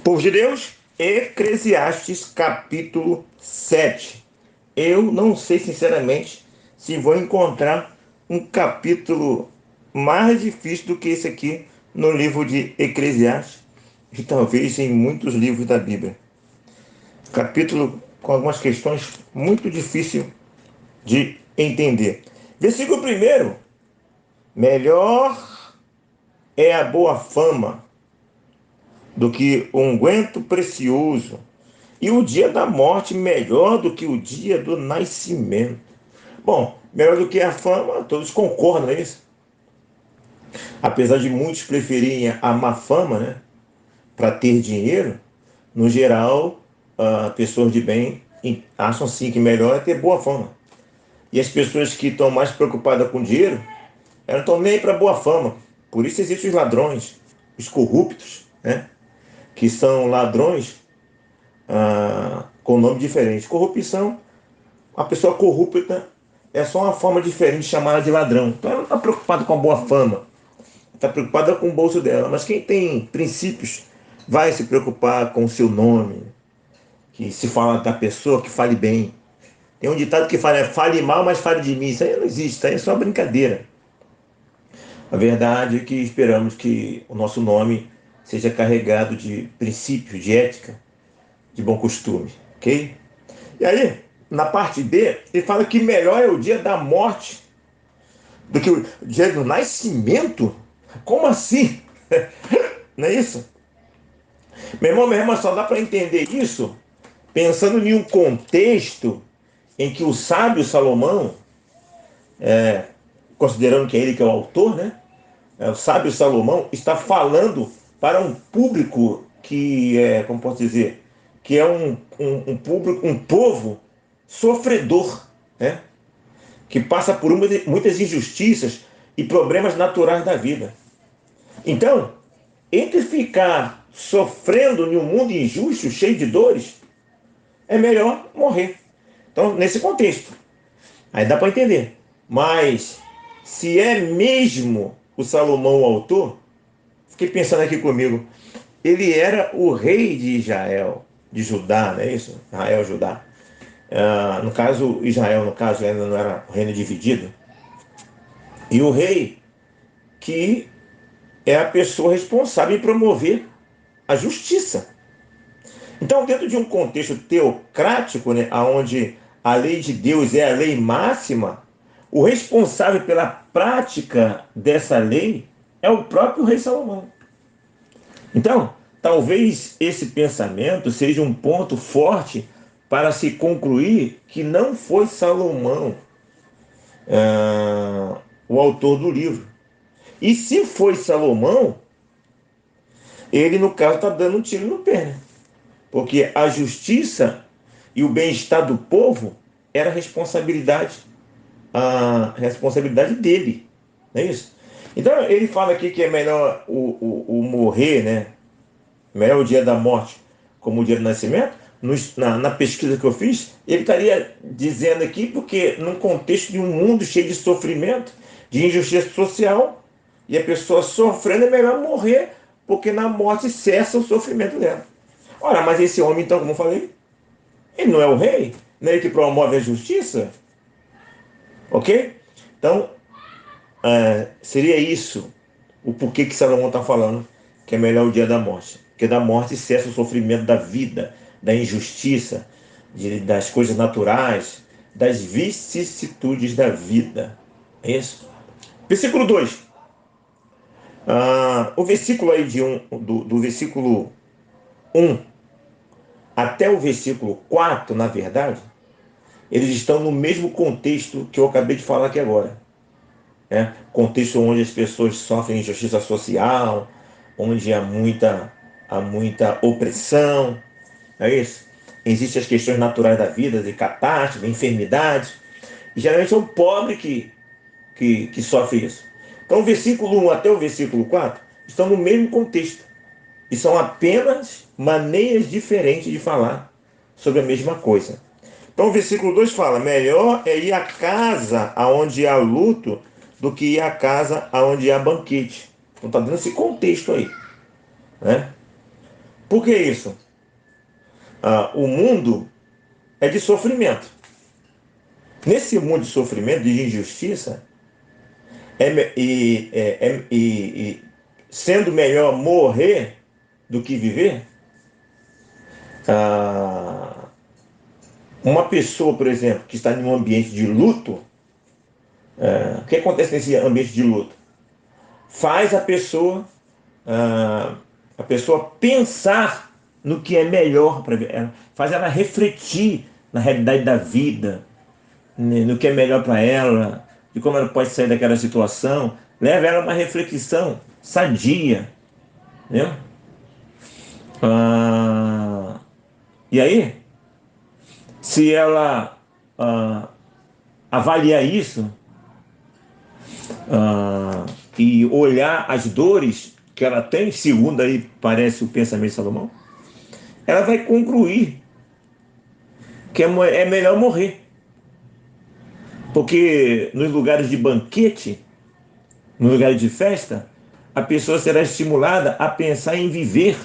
Povo de Deus, Eclesiastes capítulo 7. Eu não sei sinceramente se vou encontrar um capítulo mais difícil do que esse aqui no livro de Eclesiastes e talvez em muitos livros da Bíblia. Capítulo com algumas questões muito difíceis de entender. Versículo 1: melhor é a boa fama do que o unguento precioso, e o dia da morte melhor do que o dia do nascimento. Bom, melhor do que a fama, todos concordam, não é isso? Apesar de muitos preferirem a má fama, né, para ter dinheiro, no geral, pessoas de bem acham sim que melhor é ter boa fama. E as pessoas que estão mais preocupadas com dinheiro, elas não estão nem para boa fama. Por isso existem os ladrões, os corruptos, né, que são ladrões com nome diferente. Corrupção, a pessoa corrupta é só uma forma diferente de chamar ela de ladrão. Então ela não está preocupada com a boa fama, está preocupada com o bolso dela. Mas quem tem princípios vai se preocupar com o seu nome, que se fala da pessoa, que fale bem. Tem um ditado que fala, fale mal, mas fale de mim. Isso aí não existe, isso aí é só brincadeira. A verdade é que esperamos que o nosso nome seja carregado de princípios, de ética, de bom costume, ok? E aí, na parte B, ele fala que melhor é o dia da morte do que o dia do nascimento. Como assim? Não é isso? Meu irmão, minha irmã, só dá para entender isso pensando em um contexto em que o sábio Salomão, considerando que é ele que é o autor, né? O sábio Salomão está falando para um público que é, como posso dizer, que é um público, um povo sofredor, né? Que passa por muitas injustiças e problemas naturais da vida. Então, entre ficar sofrendo em um mundo injusto, cheio de dores, é melhor morrer. Então, nesse contexto, aí dá para entender. Mas, se é mesmo o Salomão o autor, fiquei pensando aqui comigo, ele era o rei de Israel, de Judá, não é isso? Israel, Judá. No caso, Israel, no caso, ainda não era o reino dividido. E o rei que é a pessoa responsável em promover a justiça. Então, dentro de um contexto teocrático, né, onde a lei de Deus é a lei máxima, o responsável pela prática dessa lei é o próprio rei Salomão. Então, talvez esse pensamento seja um ponto forte para se concluir que não foi Salomão o autor do livro. E se foi Salomão, ele, no caso, está dando um tiro no pé, né? Porque a justiça e o bem-estar do povo era a responsabilidade dele, não é isso? Então ele fala aqui que é melhor o morrer, né? Melhor o dia da morte como o dia do nascimento. Na pesquisa que eu fiz, ele estaria dizendo aqui porque num contexto de um mundo cheio de sofrimento, de injustiça social, e a pessoa sofrendo, é melhor morrer, porque na morte cessa o sofrimento dela. Ora, mas esse homem, então, como eu falei, ele não é o rei? Não é ele que promove a justiça? Ok? Então, seria isso o porquê que Salomão está falando que é melhor o dia da morte. Porque da morte cessa o sofrimento da vida, da injustiça, das coisas naturais, das vicissitudes da vida. É isso? Versículo 2. O versículo aí do versículo 1 até o versículo 4, na verdade, eles estão no mesmo contexto que eu acabei de falar aqui agora. Contexto onde as pessoas sofrem injustiça social, onde há muita opressão, é isso? Existem as questões naturais da vida, de catástrofe, enfermidades, e geralmente é o pobre que sofre isso. Então, o versículo 1 até o versículo 4 estão no mesmo contexto, e são apenas maneiras diferentes de falar sobre a mesma coisa. Então o versículo 2 fala: melhor é ir à casa aonde há luto do que ir à casa aonde há banquete. Então está dando esse contexto aí, né? Por que isso? O mundo é de sofrimento. Nesse mundo de sofrimento, de injustiça, sendo melhor morrer do que viver, ah, uma pessoa, por exemplo, que está em um ambiente de luto, o que acontece nesse ambiente de luto? Faz a pessoa pensar no que é melhor para ela, faz ela refletir na realidade da vida, né, no que é melhor para ela, de como ela pode sair daquela situação, leva ela a uma reflexão sadia, né? Ah, e aí, se ela avaliar isso, e olhar as dores que ela tem, segundo aí parece o pensamento de Salomão, ela vai concluir que é melhor morrer. Porque nos lugares de banquete, nos lugares de festa, a pessoa será estimulada a pensar em viver.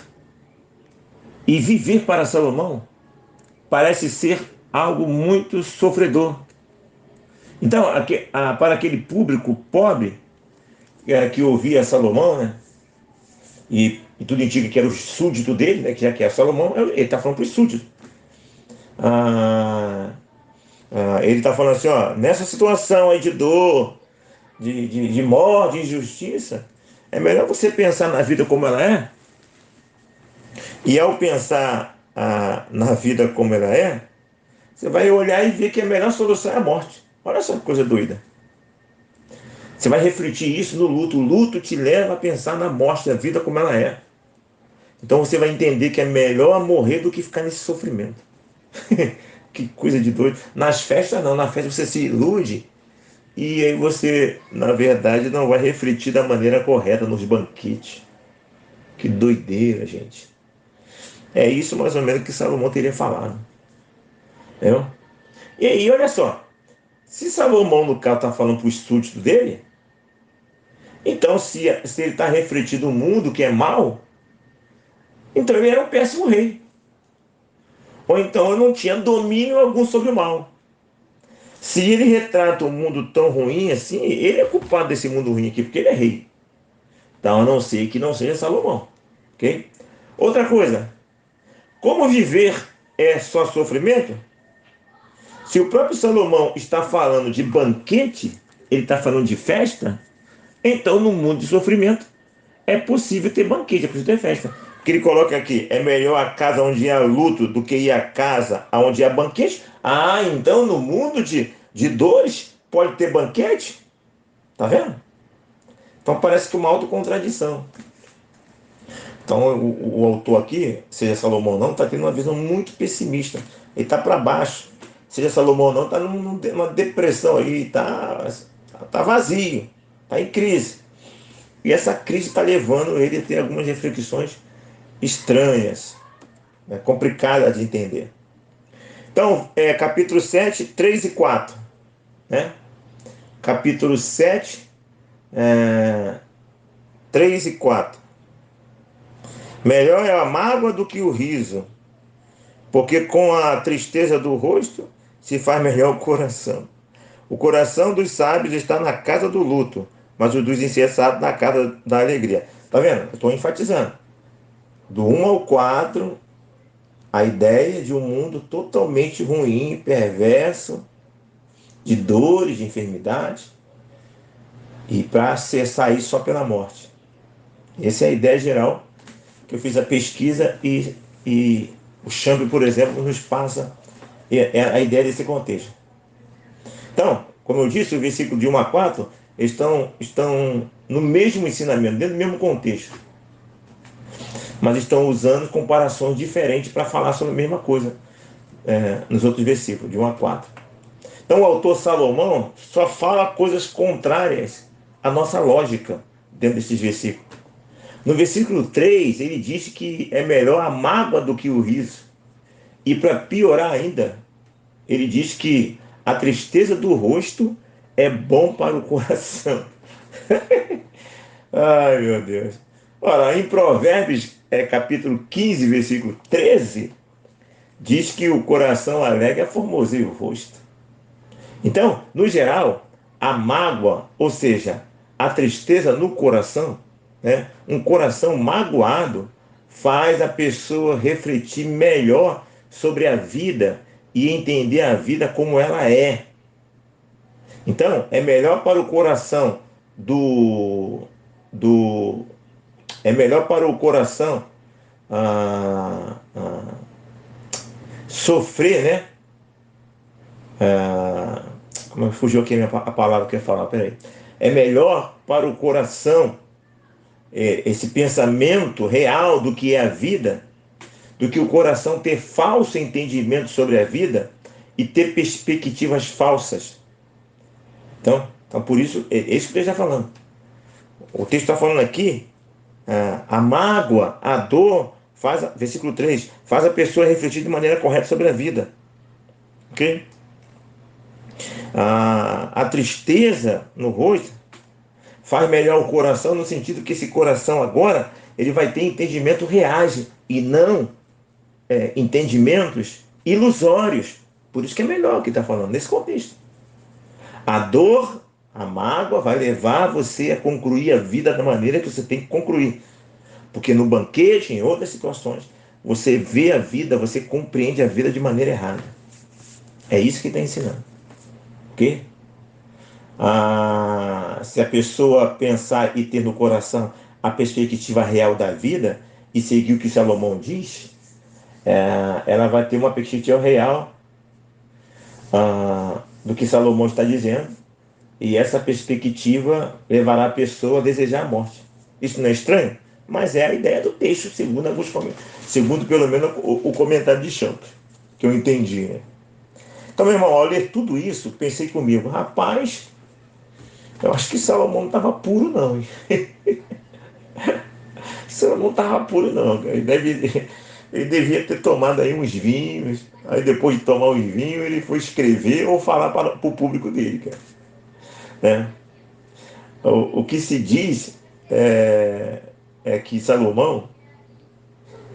E viver para Salomão parece ser algo muito sofredor. Então, para aquele público pobre que ouvia Salomão, né, e tudo indica que era o súdito dele, né, que já que é Salomão, ele está falando para os súditos. Ah, ele está falando assim, ó, nessa situação aí de dor, de morte, de injustiça, é melhor você pensar na vida como ela é, e ao pensar na vida como ela é, você vai olhar e ver que a melhor solução é a morte. Olha só que coisa doida. Você vai refletir isso no luto. O luto te leva a pensar na morte, da vida como ela é. Então você vai entender que é melhor morrer do que ficar nesse sofrimento. Que coisa de doido. Nas festas não, na festa você se ilude e aí você, na verdade, não vai refletir da maneira correta nos banquetes. Que doideira, gente. É isso mais ou menos que Salomão teria falado. Entendeu? E aí, olha só. Se Salomão, no caso, está falando para o súdito dele, então se ele está refletindo o mundo que é mal, então ele era um péssimo rei. Ou então ele não tinha domínio algum sobre o mal. Se ele retrata um mundo tão ruim assim, ele é culpado desse mundo ruim aqui, porque ele é rei. Então, a não ser que não seja Salomão. Ok? Outra coisa, como viver é só sofrimento? Se o próprio Salomão está falando de banquete, ele está falando de festa, então no mundo de sofrimento é possível ter banquete, é possível ter festa. Porque ele coloca aqui, é melhor a casa onde há luto do que ir à casa onde há banquete. Então no mundo de dores pode ter banquete? Tá vendo? Então parece que uma autocontradição. Então o autor aqui, seja Salomão ou não, está tendo uma visão muito pessimista. Ele está para baixo. Seja Salomão ou não, está numa depressão aí, tá vazio, está em crise. E essa crise está levando ele a ter algumas reflexões estranhas, né, complicadas de entender. Então, capítulo 7, 3 e 4. Né? Capítulo 7, 3 e 4. Melhor é a mágoa do que o riso, porque com a tristeza do rosto se faz melhor o coração. O coração dos sábios está na casa do luto, mas o dos insensatos na casa da alegria. Tá vendo? Eu estou enfatizando. Do 1 ao 4, a ideia de um mundo totalmente ruim, perverso, de dores, de enfermidade, e para acessar isso só pela morte. Essa é a ideia geral que eu fiz a pesquisa e o Chambre, por exemplo, nos passa a ideia desse contexto. Então, como eu disse, o versículo de 1 a 4 estão no mesmo ensinamento, dentro do mesmo contexto, mas estão usando comparações diferentes para falar sobre a mesma coisa nos outros versículos, de 1 a 4. Então o autor Salomão só fala coisas contrárias à nossa lógica dentro desses versículos. No versículo 3, ele diz que é melhor a mágoa do que o riso. E para piorar ainda, ele diz que a tristeza do rosto é bom para o coração. Ai, meu Deus. Ora, em Provérbios, capítulo 15, versículo 13, diz que o coração alegre formoseia o rosto. Então, no geral, a mágoa, ou seja, a tristeza no coração, né? Um coração magoado faz a pessoa refletir melhor sobre a vida e entender a vida como ela é. Então, é melhor para o coração do, do é melhor para o coração ah, ah, sofrer, né? Como fugiu aqui a palavra que eu ia falar, peraí. É melhor para o coração esse pensamento real do que é a vida, do que o coração ter falso entendimento sobre a vida e ter perspectivas falsas. Então por isso, é isso que ele está falando. O texto está falando aqui, a mágoa, a dor, versículo 3, faz a pessoa refletir de maneira correta sobre a vida. Ok? A tristeza no rosto faz melhor o coração, no sentido que esse coração agora ele vai ter entendimento reais e não entendimentos ilusórios. Por isso que é melhor o que está falando, nesse contexto. A dor, a mágoa vai levar você a concluir a vida da maneira que você tem que concluir. Porque no banquete, em outras situações, você vê a vida, você compreende a vida de maneira errada. É isso que está ensinando. Ok? Se a pessoa pensar e ter no coração a perspectiva real da vida e seguir o que Salomão diz, ela vai ter uma perspectiva real do que Salomão está dizendo, e essa perspectiva levará a pessoa a desejar a morte. Isso não é estranho? Mas é a ideia do texto, segundo pelo menos o comentário de Champ, que eu entendi. Né? Então, meu irmão, ao ler tudo isso, pensei comigo, rapaz, eu acho que Salomão não estava puro, não. Salomão não estava puro, não. Ele devia ter tomado aí uns vinhos. Aí depois de tomar uns vinhos, ele foi escrever ou falar para o público dele. Cara. Né? O que se diz é que Salomão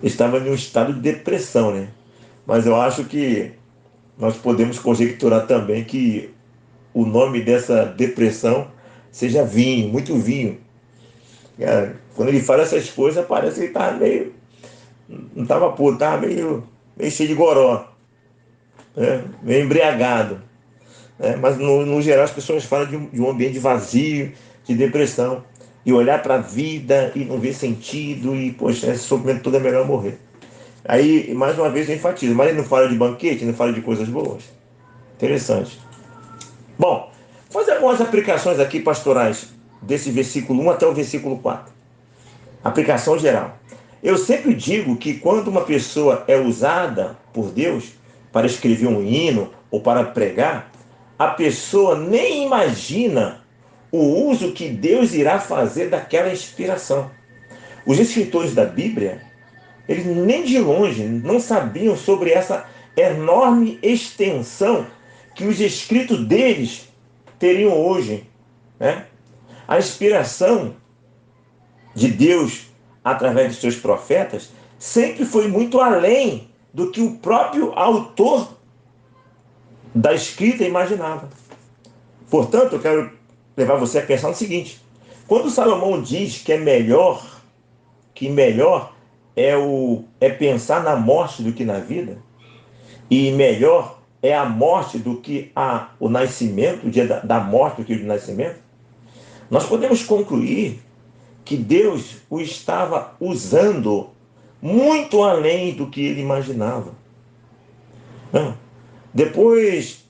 estava em um estado de depressão. Né? Mas eu acho que nós podemos conjecturar também que o nome dessa depressão seja vinho, muito vinho. Cara, quando ele fala essas coisas, parece que ele estava meio. Não estava puro, estava meio cheio de goró, né? Meio embriagado. Né? Mas no geral as pessoas falam de um ambiente vazio, de depressão. E olhar para a vida e não ver sentido, e, poxa, esse sofrimento todo é melhor morrer. Aí, mais uma vez, eu enfatizo, mas ele não fala de banquete, não fala de coisas boas. Interessante. Bom, vou fazer algumas aplicações aqui pastorais, desse versículo 1 até o versículo 4. Aplicação geral. Eu sempre digo que quando uma pessoa é usada por Deus para escrever um hino ou para pregar, a pessoa nem imagina o uso que Deus irá fazer daquela inspiração. Os escritores da Bíblia, eles nem de longe não sabiam sobre essa enorme extensão que os escritos deles teriam hoje. Né? A inspiração de Deus através de seus profetas sempre foi muito além do que o próprio autor da escrita imaginava. Portanto, eu quero levar você a pensar no seguinte: quando Salomão diz que melhor é pensar na morte do que na vida, e melhor é a morte do que o nascimento, o dia da morte do que o nascimento, nós podemos concluir que Deus o estava usando muito além do que ele imaginava. Não. Depois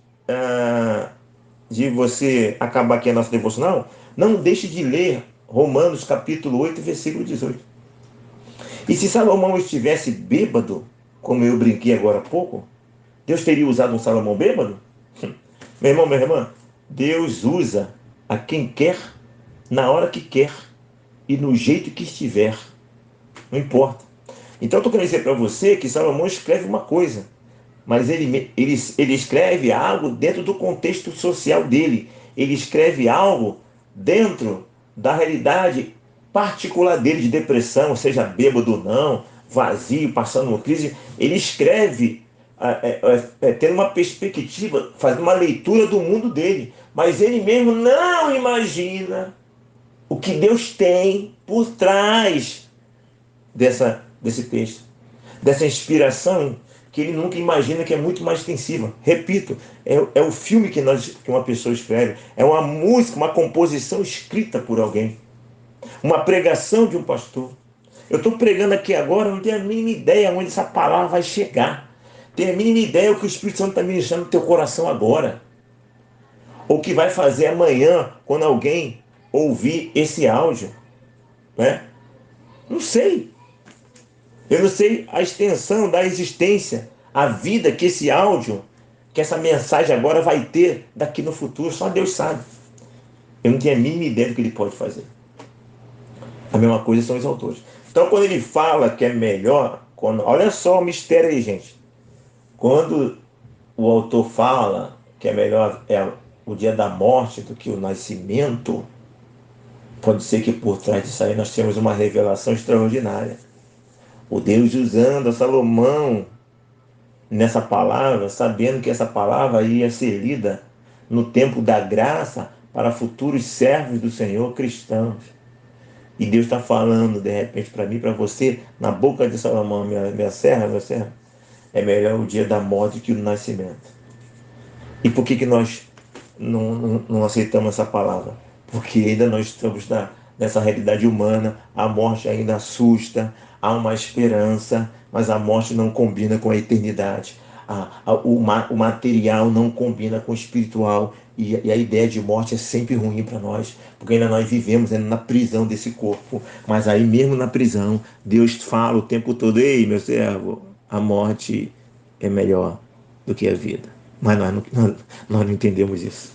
de você acabar aqui a nossa devocional, não deixe de ler Romanos capítulo 8, versículo 18. E se Salomão estivesse bêbado, como eu brinquei agora há pouco, Deus teria usado um Salomão bêbado? Meu irmão, minha irmã, Deus usa a quem quer, na hora que quer e no jeito que estiver. Não importa. Então eu estou querendo dizer para você que Salomão escreve uma coisa, mas ele escreve algo dentro do contexto social dele. Ele escreve algo dentro da realidade particular dele de depressão, seja bêbado ou não, vazio, passando uma crise, ele escreve tendo uma perspectiva, fazendo uma leitura do mundo dele, mas ele mesmo não imagina o que Deus tem por trás desse texto, dessa inspiração que ele nunca imagina, que é muito mais extensiva. Repito, é o filme que uma pessoa escreve, é uma música, uma composição escrita por alguém, uma pregação de um pastor. Eu estou pregando aqui agora, não tenho a mínima ideia onde essa palavra vai chegar. Tenho a mínima ideia o que o Espírito Santo está ministrando no teu coração agora. Ou o que vai fazer amanhã, quando alguém ouvir esse áudio. Né? Não sei. Eu não sei a extensão da existência, a vida que esse áudio, que essa mensagem agora vai ter daqui no futuro. Só Deus sabe. Eu não tenho a mínima ideia do que ele pode fazer. A mesma coisa são os autores. Então, quando ele fala que é melhor, olha só o mistério aí, gente. Quando o autor fala que é melhor o dia da morte do que o nascimento, pode ser que por trás disso aí nós temos uma revelação extraordinária. O Deus usando a Salomão nessa palavra, sabendo que essa palavra ia ser lida no tempo da graça para futuros servos do Senhor cristãos. E Deus está falando, de repente, para mim, para você, na boca de Salomão, minha serva, meu servo, é melhor o dia da morte que o nascimento. E por que nós não aceitamos essa palavra? Porque ainda nós estamos nessa realidade humana, a morte ainda assusta, há uma esperança, mas a morte não combina com a eternidade. O material não combina com o espiritual, e a ideia de morte é sempre ruim para nós, porque ainda nós vivemos ainda na prisão desse corpo, mas aí mesmo na prisão, Deus fala o tempo todo: ei, meu servo, a morte é melhor do que a vida. Mas nós não entendemos isso,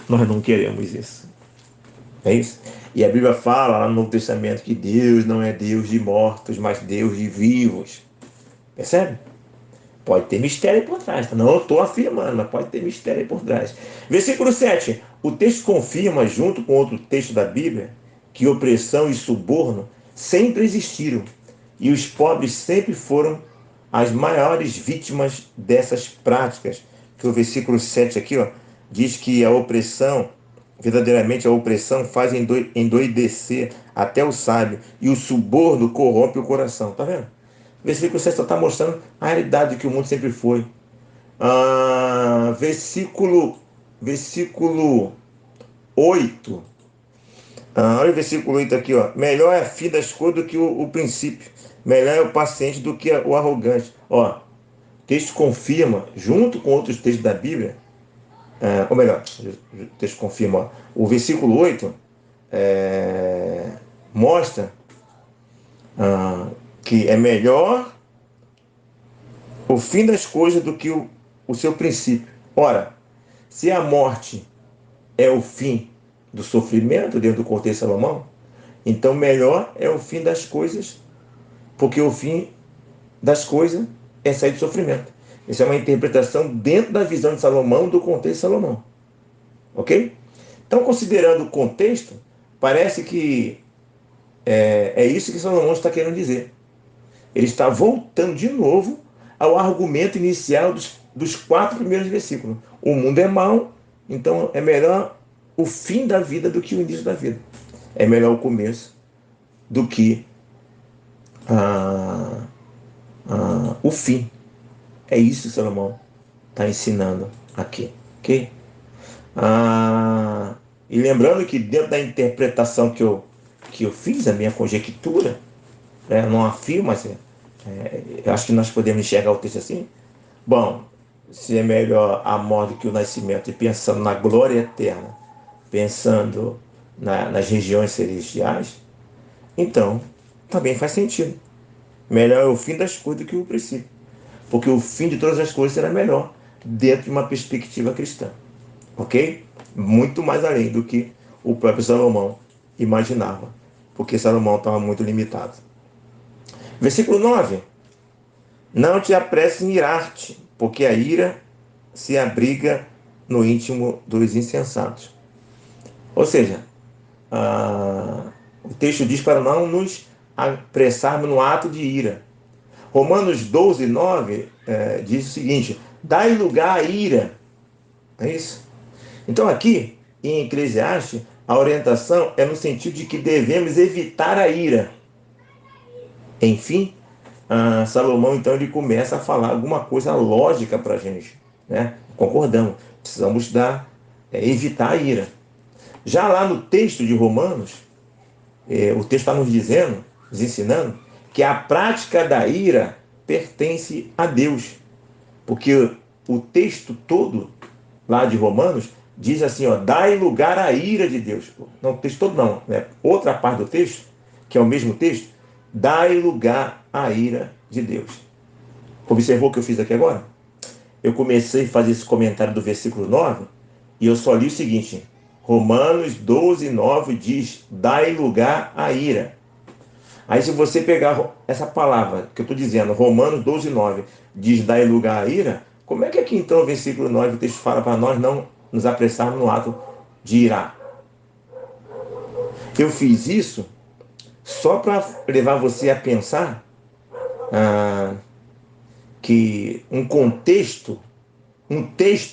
nós não queremos isso. É isso? E a Bíblia fala lá no Novo Testamento que Deus não é Deus de mortos, mas Deus de vivos. Percebe? Pode ter mistério por trás. Não estou afirmando, mas pode ter mistério por trás. Versículo 7. O texto confirma, junto com outro texto da Bíblia, que opressão e suborno sempre existiram. E os pobres sempre foram as maiores vítimas dessas práticas. Que o versículo 7 aqui, ó, diz que a opressão, verdadeiramente a opressão faz endoidecer até o sábio, e o suborno corrompe o coração. Tá vendo? O versículo 7 só está mostrando a realidade que o mundo sempre foi. Versículo 8. Olha o versículo 8 aqui, ó. Melhor é a fim das coisas do que o princípio. Melhor é o paciente do que o arrogante. Ó, o texto confirma, junto com outros textos da Bíblia, ou melhor, o texto confirma, ó, o versículo 8 mostra que é melhor o fim das coisas do que o seu princípio. Ora, se a morte é o fim do sofrimento dentro do contexto de Salomão, então melhor é o fim das coisas, porque o fim das coisas é sair do sofrimento. Isso é uma interpretação dentro da visão de Salomão, do contexto de Salomão. Ok? Então, considerando o contexto, parece que é isso que Salomão está querendo dizer. Ele está voltando de novo ao argumento inicial dos 4 primeiros versículos. O mundo é mau, então é melhor o fim da vida do que o início da vida. É melhor o começo do que o fim. É isso que Salomão está ensinando aqui. Ok? E lembrando que dentro da interpretação que eu fiz, a minha conjectura, não afirmo, mas eu acho que nós podemos enxergar o texto assim. Bom, se é melhor a morte do que o nascimento, e pensando na glória eterna, pensando nas regiões celestiais, então também faz sentido. Melhor é o fim das coisas do que o princípio, porque o fim de todas as coisas será melhor dentro de uma perspectiva cristã. Ok? Muito mais além do que o próprio Salomão imaginava, porque Salomão estava muito limitado. Versículo 9. Não te apresses em irar-te, porque a ira se abriga no íntimo dos insensatos. Ou seja, O texto diz para não nos apressarmos no ato de ira. Romanos 12, 9 diz o seguinte: dai lugar à ira. É isso? Então aqui, em Eclesiastes, a orientação é no sentido de que devemos evitar a ira. Enfim, Salomão então ele começa a falar alguma coisa lógica para a gente, né? Concordamos, precisamos evitar a ira. Já lá no texto de Romanos, o texto está nos dizendo, nos ensinando, que a prática da ira pertence a Deus. Porque o texto todo, lá de Romanos, diz assim, ó, dai lugar à ira de Deus. Não, o texto todo não, né? Outra parte do texto, que é o mesmo texto, dai lugar à ira de Deus. Observou o que eu fiz aqui agora? Eu comecei a fazer esse comentário do versículo 9 e eu só li o seguinte: Romanos 12, 9 diz, dai lugar à ira. Aí se você pegar essa palavra que eu estou dizendo, Romanos 12, 9, diz, dai lugar à ira, como é que aqui então o versículo 9 o texto fala para nós não nos apressarmos no ato de irar? Eu fiz isso só para levar você a pensar que um texto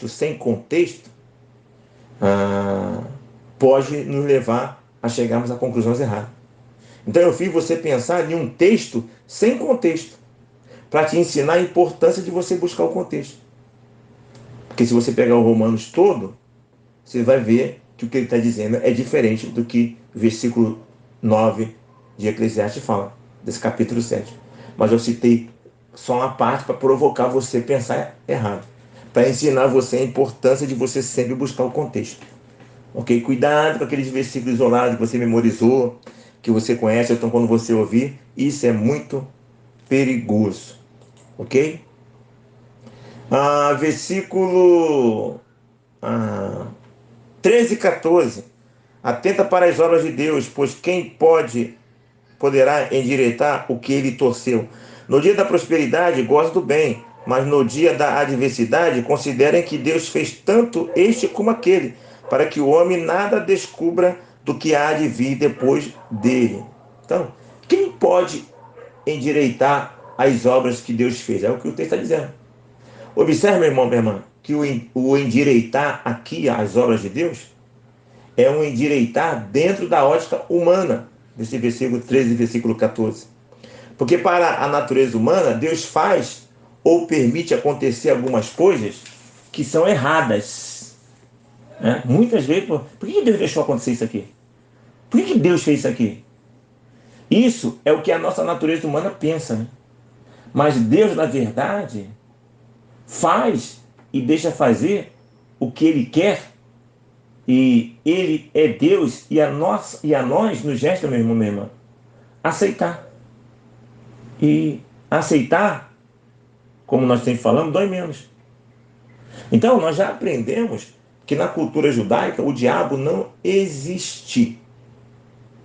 sem contexto, pode nos levar a chegarmos a conclusões erradas. Então eu fiz você pensar em um texto sem contexto, para te ensinar a importância de você buscar o contexto. Porque se você pegar o Romanos todo, você vai ver que o que ele está dizendo é diferente do que o versículo 9 de Eclesiastes fala, desse capítulo 7. Mas eu citei só uma parte para provocar você a pensar errado, para ensinar você a importância de você sempre buscar o contexto. Ok? Cuidado com aqueles versículos isolados que você memorizou, que você conhece, então quando você ouvir, isso é muito perigoso. Ok? Versículo 13 e 14. Atenta para as obras de Deus, pois quem poderá endireitar o que ele torceu? No dia da prosperidade, goze do bem, mas no dia da adversidade, considerem que Deus fez tanto este como aquele, para que o homem nada descubra do que há de vir depois dele. Então, quem pode endireitar as obras que Deus fez? É o que o texto está dizendo. Observe, meu irmão, minha irmã, que o endireitar aqui as obras de Deus é um endireitar dentro da ótica humana, desse versículo 13 e versículo 14. Porque para a natureza humana, Deus faz ou permite acontecer algumas coisas que são erradas. Né? Muitas vezes, por que Deus deixou acontecer isso aqui? Por que Deus fez isso aqui? Isso é o que a nossa natureza humana pensa. Né? Mas Deus, na verdade, faz e deixa fazer o que Ele quer. E Ele é Deus e a nós nos resta, meu irmão, minha irmã, aceitar. E aceitar, como nós sempre falamos, dói menos. Então, nós já aprendemos que na cultura judaica o diabo não existe.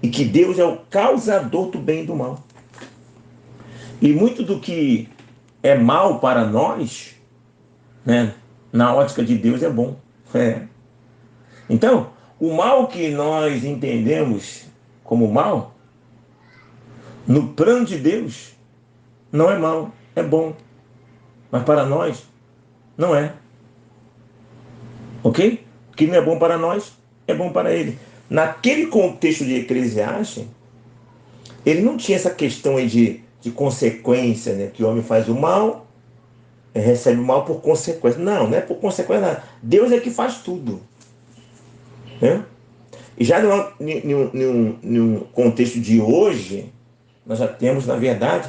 E que Deus é o causador do bem e do mal. E muito do que é mal para nós, né, na ótica de Deus é bom. Então, o mal que nós entendemos como mal, no plano de Deus, não é mal, é bom. Mas para nós, não é. Ok? O que não é bom para nós, é bom para ele. Naquele contexto de Eclesiastes, ele não tinha essa questão aí de consequência, né? Que o homem faz o mal, recebe o mal por consequência. Não, não é por consequência nada. Deus é que faz tudo. Né? E já num contexto de hoje, nós já temos, na verdade,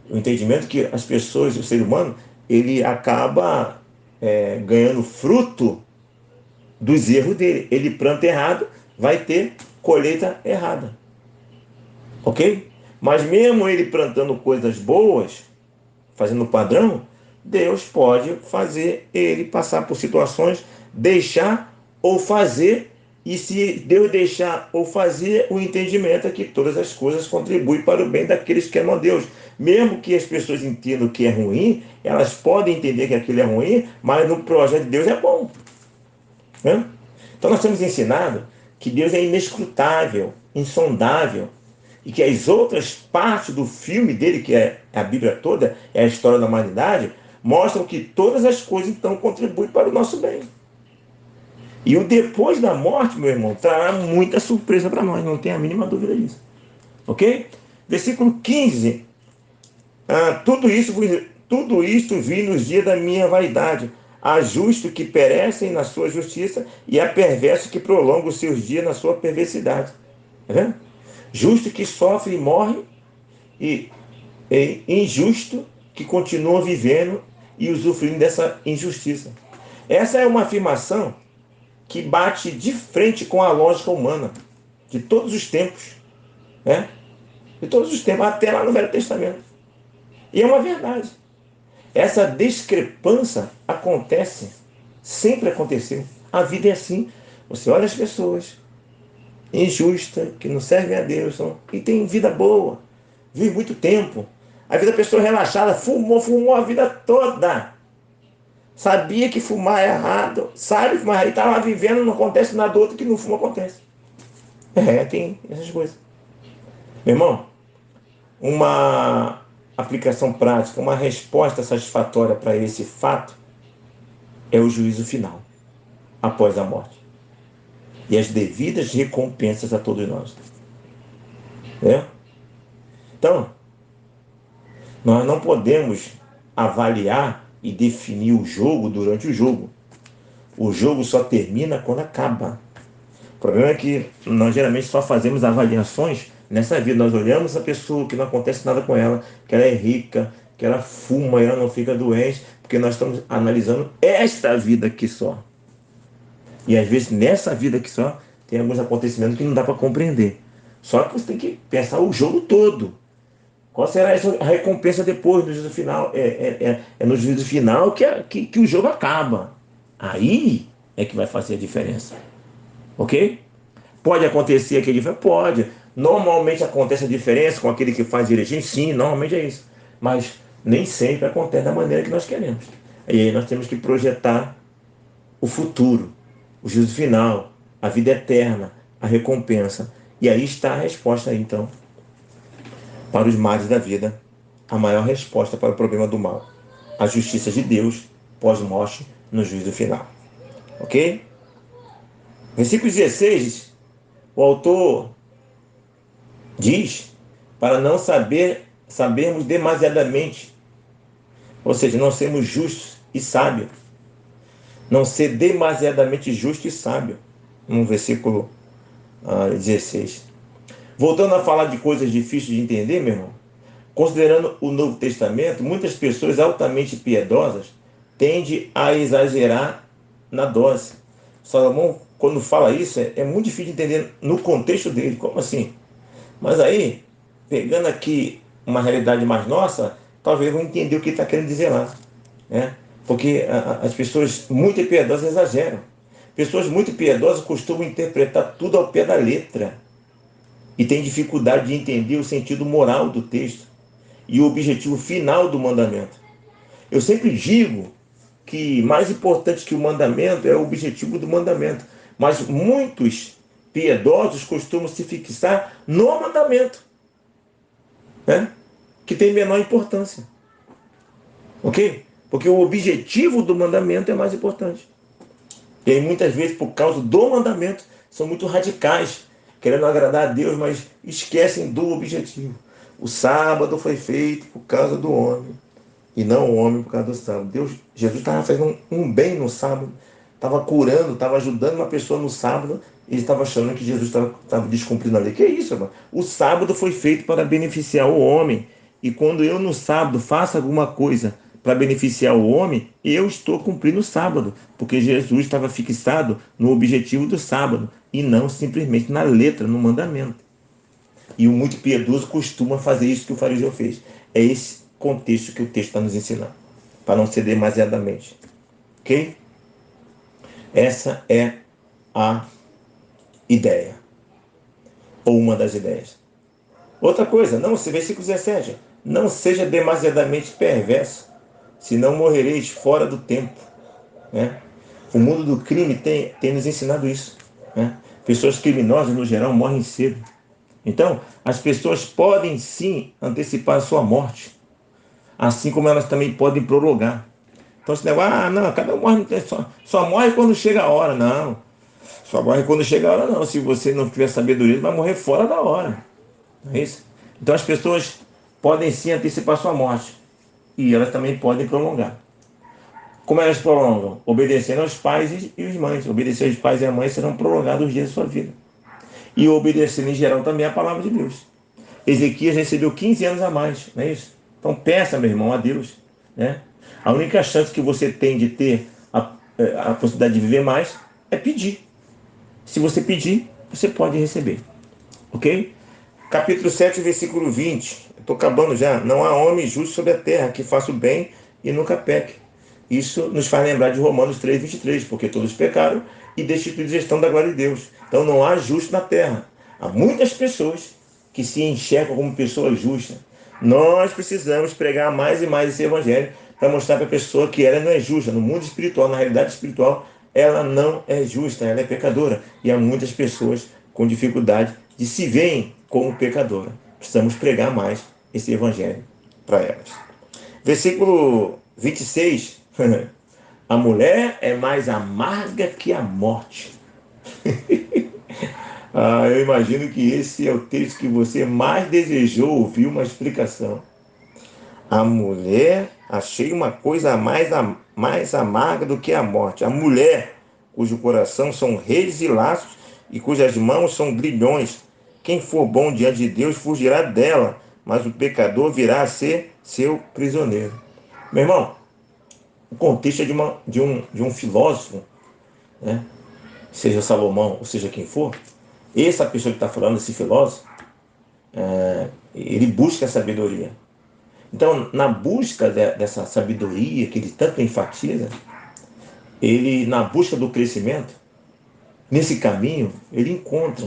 o entendimento que as pessoas, o ser humano, ele acaba ganhando fruto dos erros dele. Ele planta errado, vai ter colheita errada. Ok? Mas mesmo ele plantando coisas boas, fazendo padrão, Deus pode fazer ele passar por situações, deixar ou fazer, e se Deus deixar ou fazer, o entendimento é que todas as coisas contribuem para o bem daqueles que amam a Deus. Mesmo que as pessoas entendam que é ruim, elas podem entender que aquilo é ruim, mas no projeto de Deus é bom. Né? Então nós temos ensinado que Deus é inescrutável, insondável. e que as outras partes do filme dele, que é a Bíblia toda, é a história da humanidade, mostram que todas as coisas então contribuem para o nosso bem. E o depois da morte, meu irmão, trará muita surpresa para nós, não tem a mínima dúvida disso. Ok? Versículo 15. Tudo isto vi nos dias da minha vaidade. Há justos que perecem na sua justiça e há perversos que prolongam os seus dias na sua perversidade. Tá vendo? Justo que sofre e morre e injusto que continua vivendo e usufruindo dessa injustiça. Essa é uma afirmação que bate de frente com a lógica humana de todos os tempos, né? De todos os tempos, até lá no Velho Testamento. E é uma verdade. Essa discrepância acontece, sempre aconteceu. A vida é assim. Você olha as pessoas injustas, que não servem a Deus, e tem vida boa, vive muito tempo. A vida da pessoa relaxada, fumou a vida toda. Sabia que fumar é errado, sabe fumar, e está lá vivendo, não acontece nada outro que no fumo acontece. Tem essas coisas. Meu irmão, uma aplicação prática, uma resposta satisfatória para esse fato é o juízo final, após a morte. E as devidas recompensas a todos nós. Né? Então, nós não podemos avaliar e definir o jogo durante o jogo. O jogo só termina quando acaba. O problema é que nós geralmente só fazemos avaliações nessa vida. Nós olhamos a pessoa, que não acontece nada com ela, que ela é rica, que ela fuma e ela não fica doente, porque nós estamos analisando esta vida aqui só. E às vezes nessa vida aqui só tem alguns acontecimentos que não dá para compreender. Só que você tem que pensar o jogo todo. Qual será a recompensa depois, no juízo final? É no juízo final que o jogo acaba. Aí é que vai fazer a diferença. Ok? Pode acontecer aquele diferença? Pode. Normalmente acontece a diferença com aquele que faz direitinho? Sim, normalmente é isso. Mas nem sempre acontece da maneira que nós queremos. E aí nós temos que projetar o futuro, o juízo final, a vida eterna, a recompensa. E aí está a resposta aí, então, para os males da vida, a maior resposta para o problema do mal. A justiça de Deus pós-morte no juízo final. Ok? Versículo 16, o autor diz para não sabermos demasiadamente, ou seja, não sermos justos e sábios. Não ser demasiadamente justo e sábio. No versículo 16. Voltando a falar de coisas difíceis de entender, meu irmão, considerando o Novo Testamento, muitas pessoas altamente piedosas tendem a exagerar na dose. Salomão, quando fala isso, é muito difícil de entender no contexto dele. Como assim? Mas aí, pegando aqui uma realidade mais nossa, talvez vão entender o que ele está querendo dizer lá. Né? Porque as pessoas muito piedosas exageram. Pessoas muito piedosas costumam interpretar tudo ao pé da letra e têm dificuldade de entender o sentido moral do texto e o objetivo final do mandamento. Eu sempre digo que mais importante que o mandamento é o objetivo do mandamento. Mas muitos piedosos costumam se fixar no mandamento, né? Que tem menor importância. Ok? Porque o objetivo do mandamento é mais importante. E aí muitas vezes, por causa do mandamento, são muito radicais, querendo agradar a Deus, mas esquecem do objetivo. O sábado foi feito por causa do homem, e não o homem por causa do sábado. Jesus estava fazendo um bem no sábado, estava curando, estava ajudando uma pessoa no sábado, e ele estava achando que Jesus estava descumprindo a lei. Que é isso, irmão? O sábado foi feito para beneficiar o homem, e quando eu no sábado faço alguma coisa para beneficiar o homem, eu estou cumprindo o sábado, porque Jesus estava fixado no objetivo do sábado, e não simplesmente na letra, no mandamento. E o muito piedoso costuma fazer isso que o fariseu fez. É esse contexto que o texto está nos ensinando, para não ser demasiadamente. Ok? Essa é a ideia, ou uma das ideias. Outra coisa, versículo 17, não seja demasiadamente perverso, senão morrereis fora do tempo. Né? O mundo do crime tem nos ensinado isso. Né? Pessoas criminosas, no geral, morrem cedo. Então, as pessoas podem sim antecipar a sua morte, assim como elas também podem prolongar. Então, esse negócio, não, cada um morre, só morre quando chega a hora. Não, só morre quando chega a hora, não. Se você não tiver sabedoria, vai morrer fora da hora. Não é isso? Então, as pessoas podem sim antecipar sua morte e elas também podem prolongar. Como elas prolongam? Obedecendo aos pais e os mães. Obedecer aos pais e à mãe serão prolongados os dias da sua vida. E obedecendo em geral também a palavra de Deus. Ezequias recebeu 15 anos a mais, não é isso? Então peça, meu irmão, a Deus. Né? A única chance que você tem de ter a possibilidade de viver mais é pedir. Se você pedir, você pode receber. Ok? Capítulo 7, versículo 20. Estou acabando já. Não há homem justo sobre a terra que faça o bem e nunca peque. Isso nos faz lembrar de Romanos 3, 23, porque todos pecaram e destituídos estão da glória de Deus. Então não há justo na terra. Há muitas pessoas que se enxergam como pessoas justas. Nós precisamos pregar mais e mais esse evangelho para mostrar para a pessoa que ela não é justa. No mundo espiritual, na realidade espiritual, ela não é justa, ela é pecadora. E há muitas pessoas com dificuldade de se verem como pecadora. Precisamos pregar mais esse evangelho para elas. Versículo 26. A mulher é mais amarga que a morte. Eu imagino que esse é o texto que você mais desejou ouvir uma explicação. A mulher, achei uma coisa mais amarga do que a morte. A mulher, cujo coração são redes e laços e cujas mãos são grilhões. Quem for bom diante de Deus fugirá dela, mas o pecador virá a ser seu prisioneiro. Meu irmão, o contexto é de um filósofo, né? Seja Salomão ou seja quem for. Essa pessoa que está falando, esse filósofo, ele busca a sabedoria. Então, na busca dessa sabedoria que ele tanto enfatiza, ele, na busca do crescimento, nesse caminho, ele encontra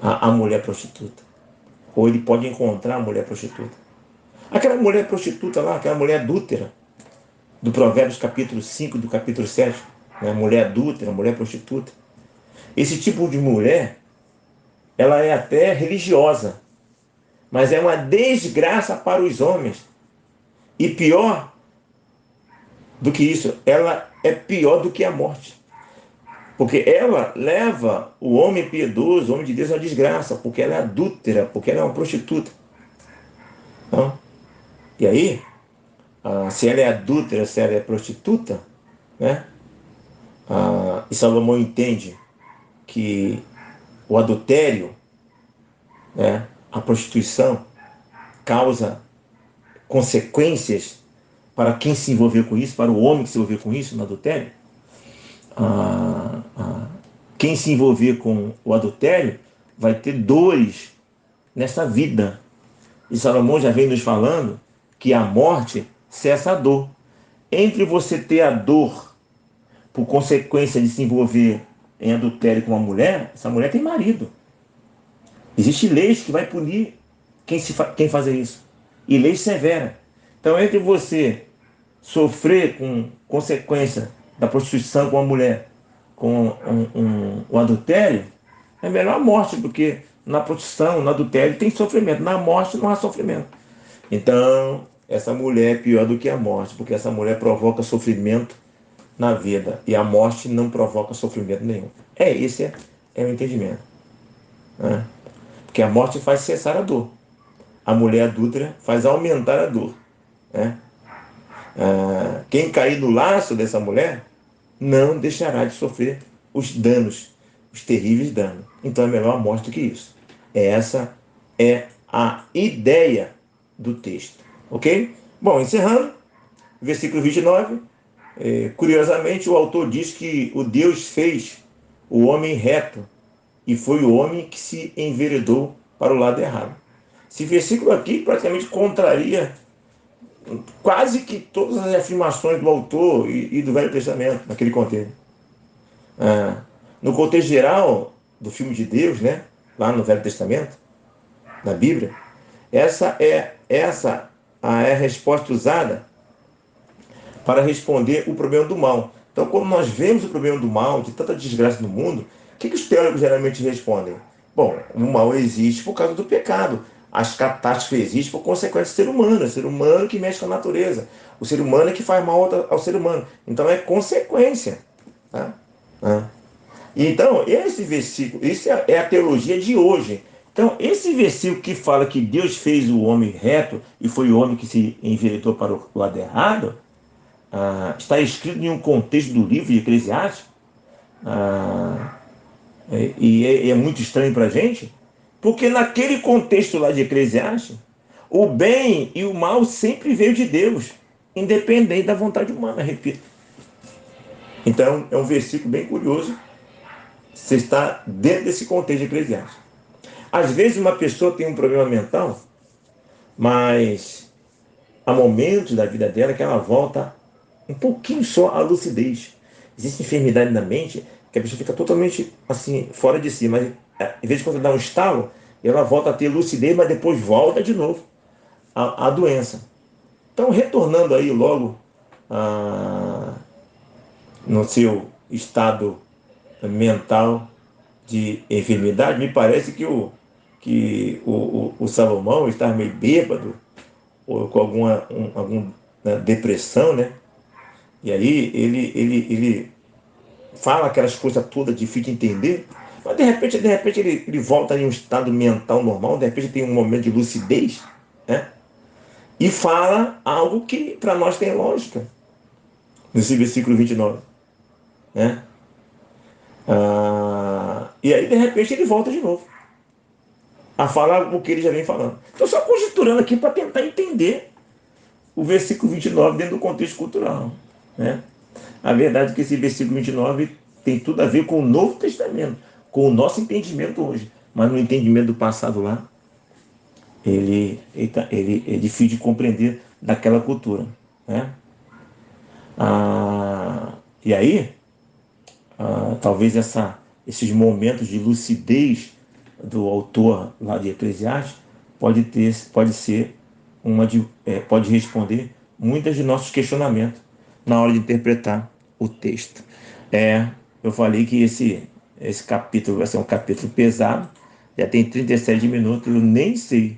a mulher prostituta. Ou ele pode encontrar a mulher prostituta. Aquela mulher prostituta lá, aquela mulher adúltera, do Provérbios capítulo 5, do capítulo 7, né? Mulher adúltera, mulher prostituta. Esse tipo de mulher, ela é até religiosa, mas é uma desgraça para os homens. E pior do que isso, ela é pior do que a morte. Porque ela leva o homem piedoso, o homem de Deus, à desgraça, porque ela é adúltera, porque ela é uma prostituta. Não? E aí, se ela é adúltera, se ela é prostituta, né? E Salomão entende que o adultério, né, a prostituição, causa consequências para quem se envolver com isso, para o homem que se envolver com isso no adultério. Quem se envolver com o adultério vai ter dores nessa vida. E Salomão já vem nos falando que a morte cessa a dor. Entre você ter a dor por consequência de se envolver em adultério com uma mulher, essa mulher tem marido. Existem leis que vai punir quem fazer isso. E leis severas. Então, entre você sofrer com consequência da prostituição com uma mulher, com o adultério, é melhor a morte, porque na prostituição, no adultério, tem sofrimento. Na morte não há sofrimento. Então, essa mulher é pior do que a morte, porque essa mulher provoca sofrimento na vida, e a morte não provoca sofrimento nenhum. Esse é o entendimento. Né? Porque a morte faz cessar a dor. A mulher adúltera faz aumentar a dor. Né? Quem cair no laço dessa mulher não deixará de sofrer os danos, os terríveis danos. Então é melhor a morte do que isso. Essa é a ideia do texto. Ok? Bom, encerrando, versículo 29. Curiosamente, o autor diz que o Deus fez o homem reto e foi o homem que se enveredou para o lado errado. Esse versículo aqui praticamente contraria quase que todas as afirmações do autor e do Velho Testamento, naquele contexto. No contexto geral do filme de Deus, né, lá no Velho Testamento, na Bíblia, essa é a resposta usada para responder o problema do mal. Então, quando nós vemos o problema do mal, de tanta desgraça no mundo, o que os teólogos geralmente respondem? Bom, o mal existe por causa do pecado. As catástrofes existem por consequência do ser humano. É o ser humano que mexe com a natureza. O ser humano é que faz mal ao ser humano. Então é consequência. Tá? Tá? Então, esse versículo, isso é a teologia de hoje. Então, esse versículo que fala que Deus fez o homem reto e foi o homem que se enveredou para o lado errado, está escrito em um contexto do livro de Eclesiastes, e é muito estranho para a gente, porque naquele contexto lá de Eclesiastes, o bem e o mal sempre veio de Deus, independente da vontade humana, repito. Então, é um versículo bem curioso. Você está dentro desse contexto de Eclesiastes. Às vezes uma pessoa tem um problema mental, mas há momentos da vida dela que ela volta um pouquinho só à lucidez. Existe enfermidade na mente que a pessoa fica totalmente assim, fora de si, mas em vez de quando dá um estalo, ela volta a ter lucidez, mas depois volta de novo à doença. Então, retornando aí logo no seu estado mental de enfermidade, me parece que o Salomão estava meio bêbado, ou com alguma depressão, né? E aí ele fala aquelas coisas todas difíceis de entender, mas de repente ele volta em um estado mental normal, de repente tem um momento de lucidez, né? E fala algo que para nós tem lógica, nesse versículo 29, né? E aí de repente ele volta de novo a falar o que ele já vem falando. Estou só conjecturando aqui para tentar entender o versículo 29 dentro do contexto cultural, né? A verdade é que esse versículo 29 tem tudo a ver com o Novo Testamento, com o nosso entendimento hoje. Mas no entendimento do passado lá, ele é difícil de compreender daquela cultura, né? E aí, talvez esses momentos de lucidez do autor lá de Eclesiastes pode ser pode responder muitos de nossos questionamentos na hora de interpretar o texto. Eu falei que esse capítulo vai ser um capítulo pesado, já tem 37 minutos, eu nem sei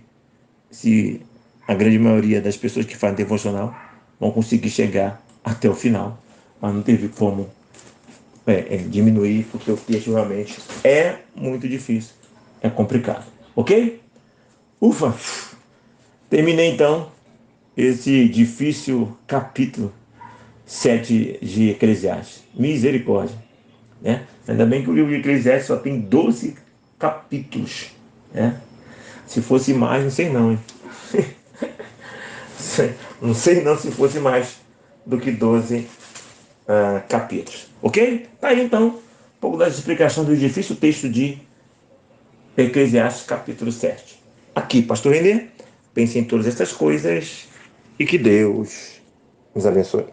se a grande maioria das pessoas que fazem devocional vão conseguir chegar até o final, mas não teve como diminuir, porque o texto realmente é muito difícil, é complicado, ok? Ufa! Terminei então esse difícil capítulo 7 de Eclesiastes. Misericórdia, né? Ainda bem que o livro de Eclesiastes só tem 12 capítulos, né? Se fosse mais, não sei não, hein? Não sei não se fosse mais do que 12 capítulos, ok? Tá aí então um pouco das explicações do difícil texto de Eclesiastes capítulo 7. Aqui, Pastor Renê, pense em todas essas coisas e que Deus nos abençoe.